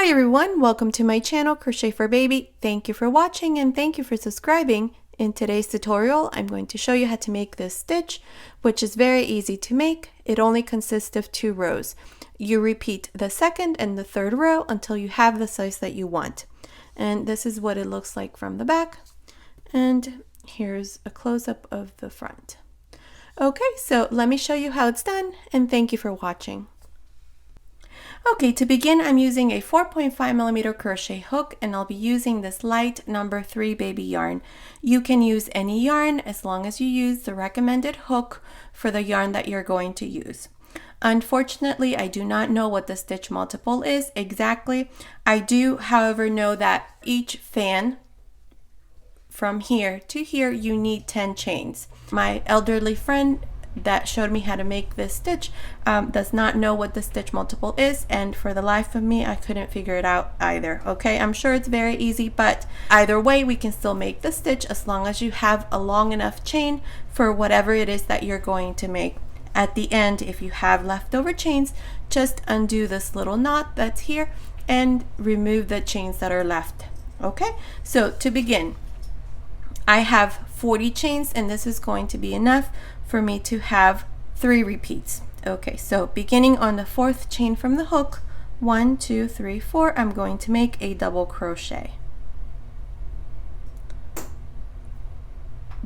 Hi everyone, welcome to my channel Crochet for Baby. Thank you for watching and thank you for subscribing. In today's tutorial, I'm going to show you how to make this stitch, which is very easy to make. It only consists of 2 rows. You repeat the second and the third row until you have the size that you want. And this is what it looks like from the back. And here's a close-up of the front. Okay, so let me show you how it's done and thank you for watching. Okay, to begin, I'm using a 4.5mm crochet hook and I'll be using this light number 3 baby yarn. You can use any yarn as long as you use the recommended hook for the yarn that you're going to use. Unfortunately, I do not know what the stitch multiple is exactly. I do, however, know that each fan from here to here, you need 10 chains. My elderly friend that showed me how to make this stitch does not know what the stitch multiple is, and for the life of me I couldn't figure it out either. Okay, I'm sure it's very easy, but either way we can still make the stitch as long as you have a long enough chain for whatever it is that you're going to make. At the end, if you have leftover chains, just undo this little knot that's here and remove the chains that are left. Okay, so to begin, I have 40 chains and this is going to be enough for me to have 3 repeats. Okay, so beginning on the 4th chain from the hook, 1, 2, 3, 4, I'm going to make a double crochet.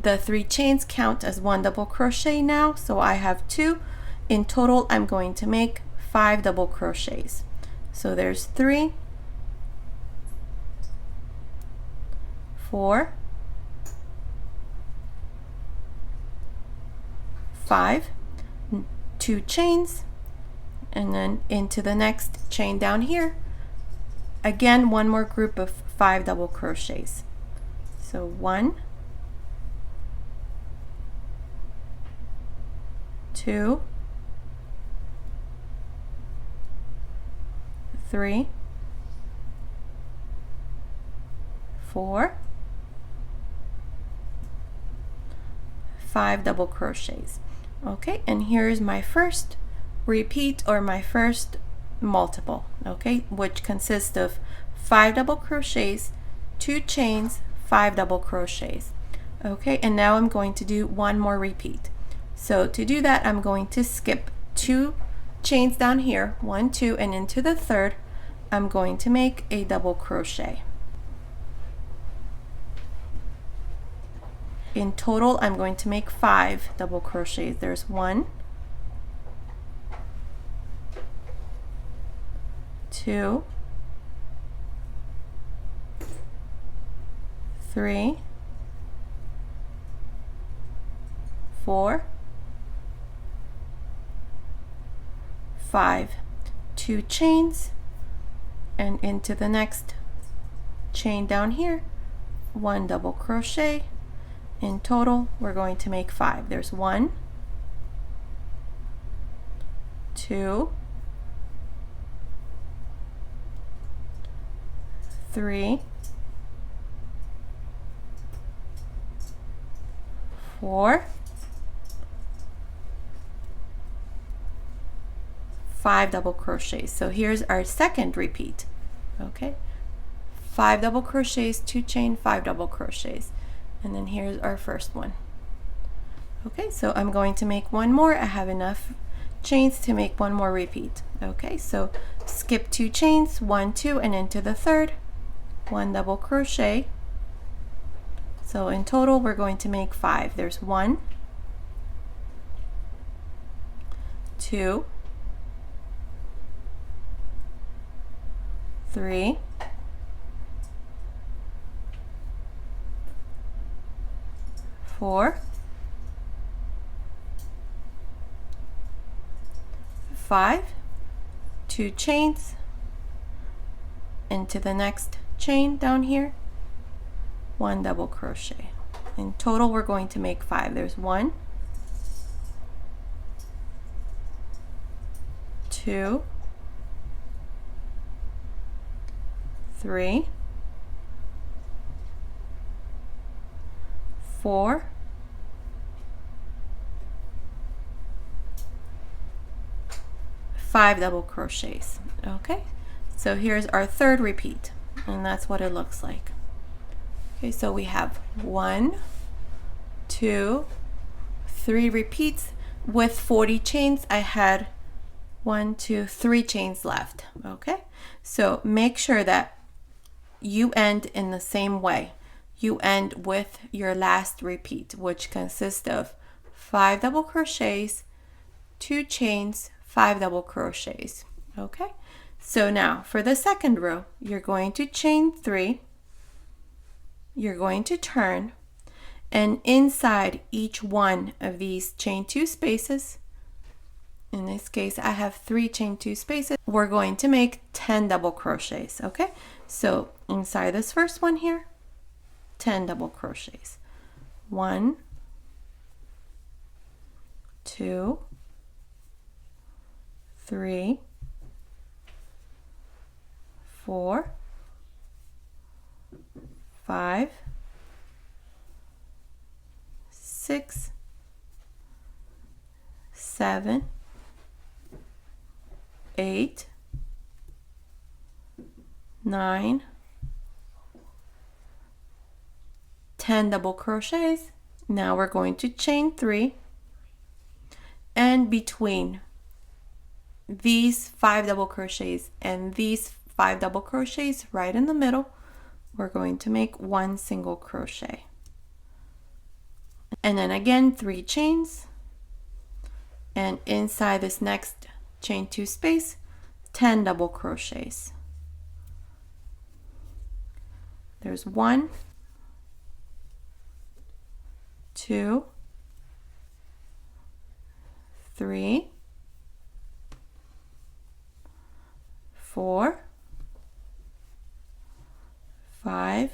The 3 chains count as 1 double crochet now, so I have 2. In total, I'm going to make 5 double crochets. So there's 3, 4, 5, 2 chains, and then into the next chain down here. Again, one more group of 5 double crochets. So 1, 2, 3, 4, 5 double crochets. Okay, and here's my first repeat or my first multiple, okay, which consists of 5 double crochets, 2 chains, 5 double crochets. Okay, and now I'm going to do one more repeat. So to do that, I'm going to skip 2 chains down here, 1, 2, and into the third, I'm going to make a double crochet. In total, I'm going to make 5 double crochets. There's 1, 2, 3, 4, 5, 2 chains, and into the next chain down here, 1 double crochet. In total, we're going to make 5. There's 1, 2, 3, 4, 5 double crochets. So here's our second repeat. Okay, 5 double crochets, 2 chain, 5 double crochets. And then here's our first one. Okay, so I'm going to make one more. I have enough chains to make one more repeat. Okay, so skip 2 chains, 1, 2, and into the third, 1 double crochet. So in total, we're going to make 5. There's 1, 2, 3, 4, 5, 2 chains, into the next chain down here, 1 double crochet. In total, we're going to make 5. There's 1, 2, 3, 4, 5 double crochets. Okay, So here's our third repeat, and that's what it looks like. Okay, so we have 1, 2, 3 repeats with 40 chains. I had 1, 2, 3 chains left. Okay, so make sure that you end in the same way. You end with your last repeat, which consists of 5 double crochets, 2 chains, 5 double crochets. Okay, so now for the second row, you're going to chain 3, you're going to turn, and inside each one of these chain 2 spaces, in this case I have 3 chain 2 spaces, we're going to make 10 double crochets. Okay, so inside this first one here, 10 double crochets. 1, 2, 3, 4, 5, 6, 7, 8, 9, 10 double crochets. Now we're going to chain 3, and between these 5 double crochets and these 5 double crochets right in the middle, we're going to make 1 single crochet. And then again 3 chains, and inside this next chain 2 space, 10 double crochets. There's 1, 2, 3, 4, 5,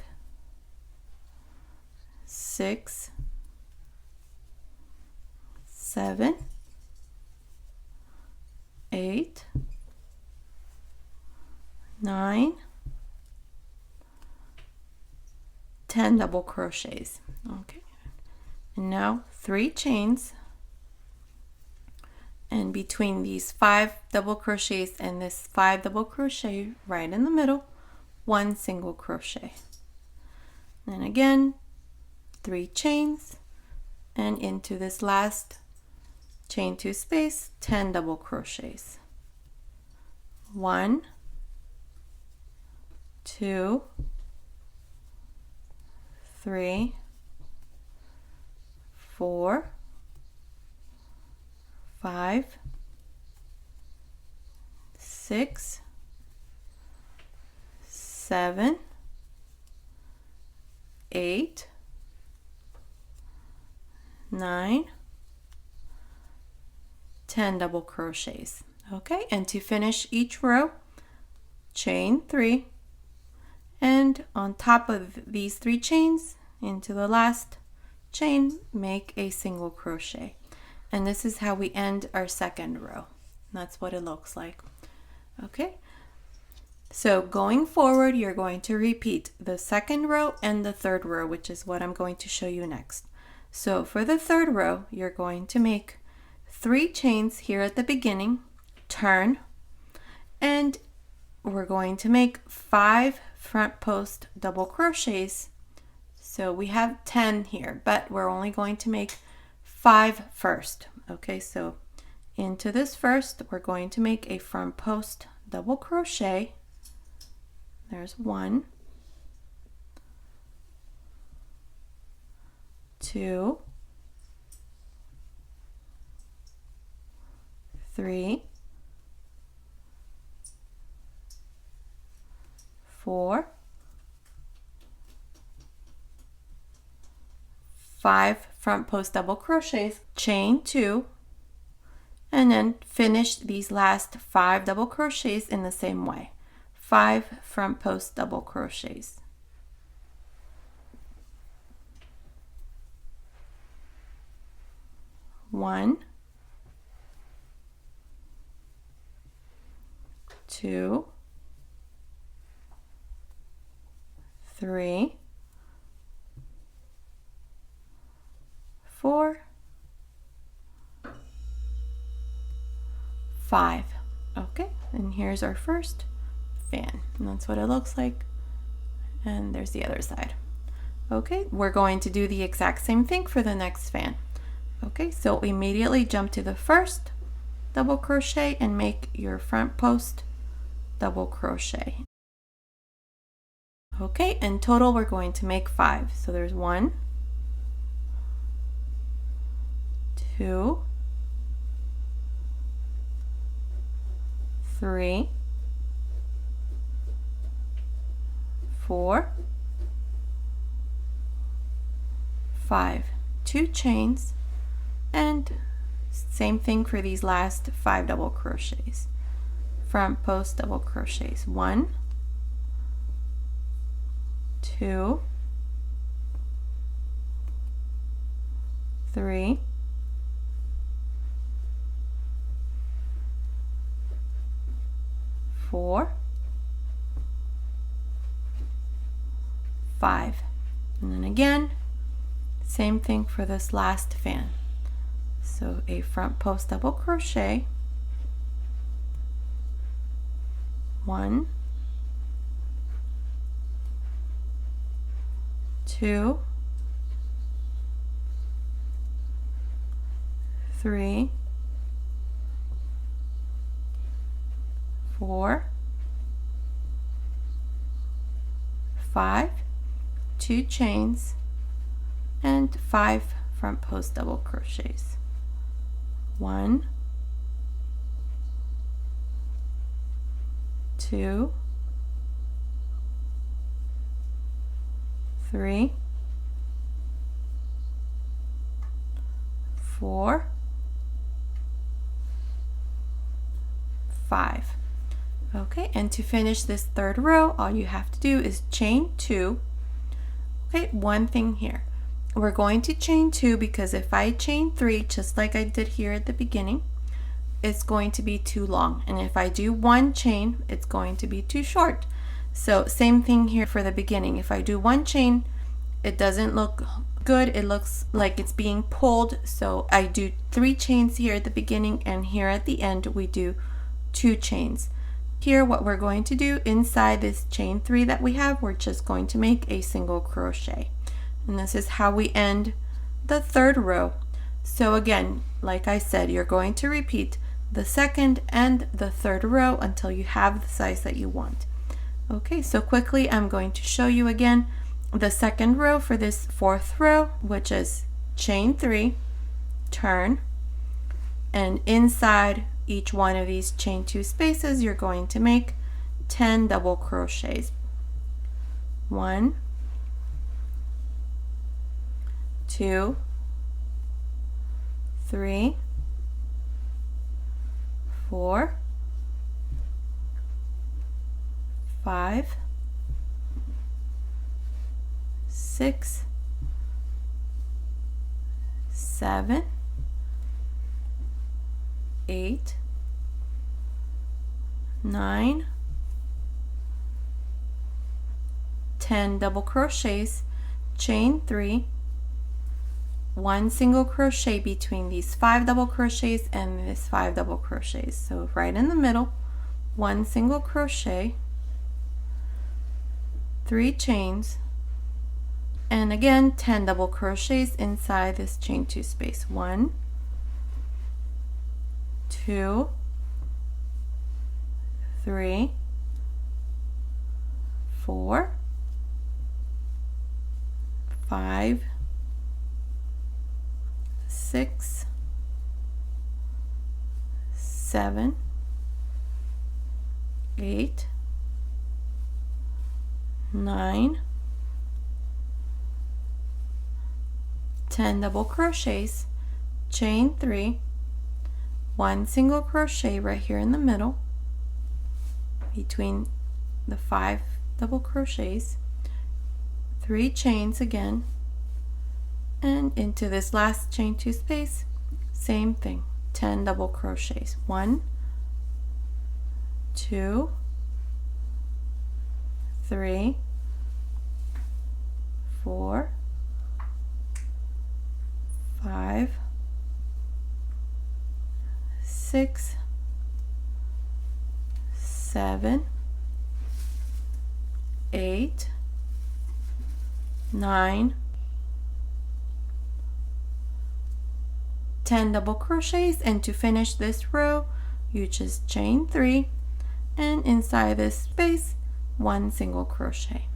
6, 7, 8, 9, 10 double crochets. Okay, and now 3 chains, and between these 5 double crochets and this 5 double crochet right in the middle, 1 single crochet. And again 3 chains, and into this last chain 2 space, 10 double crochets. 1, 2, 3, 4, 5, 6, 7, 8, 9, 10 double crochets. Okay, and to finish each row, chain 3, and on top of these 3 chains, into the last chain, make a single crochet. And this is how we end our second row. That's what it looks like. Okay, so going forward, you're going to repeat the second row and the third row, which is what I'm going to show you next. So for the third row, you're going to make 3 chains here at the beginning, turn, and we're going to make 5 front post double crochets. So we have 10 here, but we're only going to make 5 first. Okay, so into this first, we're going to make a front post double crochet. There's 1, 2, 3, 4, 5 front post double crochets, chain 2, and then finish these last 5 double crochets in the same way. 5 front post double crochets. One, 2, 3, 4, 5. Okay, and here's our first fan. And that's what it looks like. And there's the other side. Okay, we're going to do the exact same thing for the next fan. Okay, so immediately jump to the first double crochet and make your front post double crochet. Okay, in total we're going to make 5. So there's 1, 2, 3, 4, 5, 2 chains, and same thing for these last 5 double crochets. Front post double crochets. 1, 2, 3, 4, 5, and then again same thing for this last fan. So a front post double crochet, 1, 2, 3, 4, 5, 2 chains, and 5 front post double crochets. 1, 2, 3, 4, 5. Okay, and to finish this third row, all you have to do is chain 2. Okay, one thing here. We're going to chain 2 because if I chain 3, just like I did here at the beginning, it's going to be too long. And if I do 1 chain, it's going to be too short. So same thing here for the beginning. If I do 1 chain, it doesn't look good. It looks like it's being pulled. So I do 3 chains here at the beginning, and here at the end we do 2 chains. Here what we're going to do inside this chain 3 that we have, we're just going to make a single crochet. And this is how we end the third row. So again, like I said, you're going to repeat the second and the third row until you have the size that you want. Okay, so quickly I'm going to show you again the second row for this fourth row, which is chain 3, turn, and inside each one of these chain 2 spaces you're going to make 10 double crochets. 1, 2, 3, 4, 5, 6, 7, 8, 9, 10 double crochets, chain 3, 1 single crochet between these 5 double crochets and this 5 double crochets. So right in the middle, 1 single crochet, 3 chains, and again 10 double crochets inside this chain 2 space. 1, 2, 3, 4, 5, 6, 7, 8, 9, 10 double crochets, chain 3, 1 single crochet right here in the middle between the 5 double crochets, 3 chains again, and into this last chain 2 space, same thing, 10 double crochets. 1, 2, 3, 4, 5, 6, 7, 8, 9, 10 double crochets, and to finish this row you just chain 3 and inside this space 1 single crochet.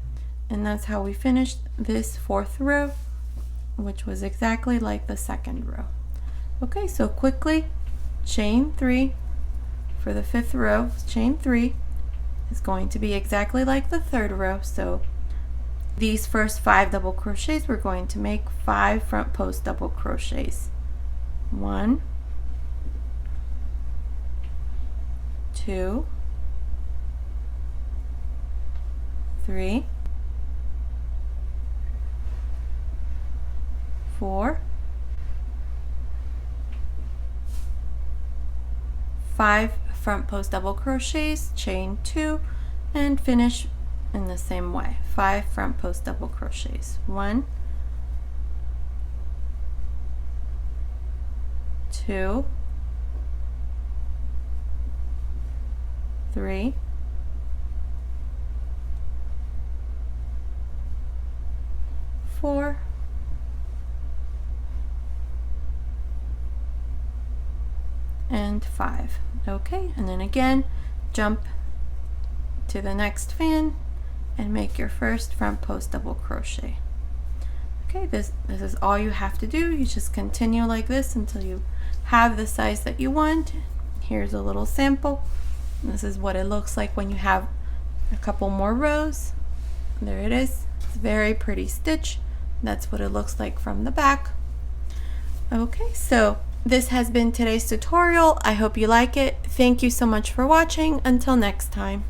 And that's how we finished this 4th row, which was exactly like the 2nd row. Okay, so quickly chain 3 for the 5th row. Chain 3 is going to be exactly like the 3rd row. So these first 5 double crochets, we're going to make 5 front post double crochets. 1, 2, 3, 4, 5 front post double crochets, chain 2, and finish in the same way. 5 front post double crochets. 1, 2, 3, 4, 5. Okay, and then again jump to the next fan and make your first front post double crochet. Okay, this is all you have to do. You just continue like this until you have the size that you want. Here's a little sample. This is what it looks like when you have a couple more rows. There it is. It's a very pretty stitch. That's what it looks like from the back. Okay, so this has been today's tutorial. I hope you like it. Thank you so much for watching. Until next time.